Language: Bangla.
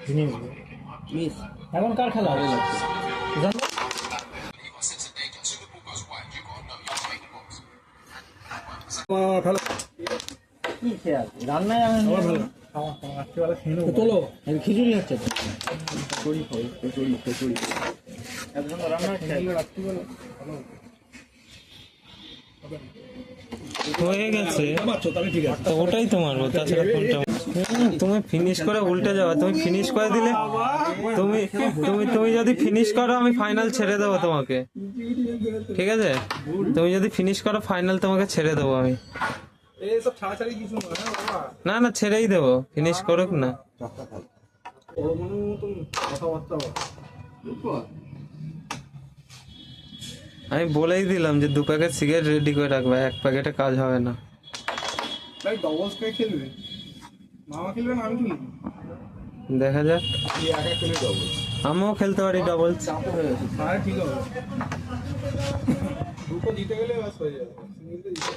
মিস এখন কার খেলা হবে? কি খেয়াল রান্নায় আমি তোলো খিচুড়ি হচ্ছে তো খিচুড়ি রান্না হয়ে গেছে তো ওটাই তোমার তাছাড়া কোনটা তুমি ফিনিশ করে উল্টে যাবে তুমি ফিনিশ করে দিলে তুমি তুমি তুমি যদি ফিনিশ করো আমি ফাইনাল ছেড়ে দেবো তোমাকে ঠিক আছে তুমি যদি ফিনিশ করো ফাইনাল তোমাকে ছেড়ে দেবো আমি না না ছেড়েই দেবো ফিনিশ করুক না আমি বলেই দিলাম যে 2 প্যাকেট সিগারেট রেডি করে রাখবে 1 প্যাকেটে কাজ হবে না ভাই ডবলস কে খেলবে মামা খেলবে না আমি খেলবো দেখা যাক একা খেলে ডবল আমিও খেলতে পারি ডবল চাপ হয়ে গেছে হ্যাঁ ঠিক হবে দুটো জিতে গেলে বাস হয়ে যাবে সিঙ্গেল তো জিতে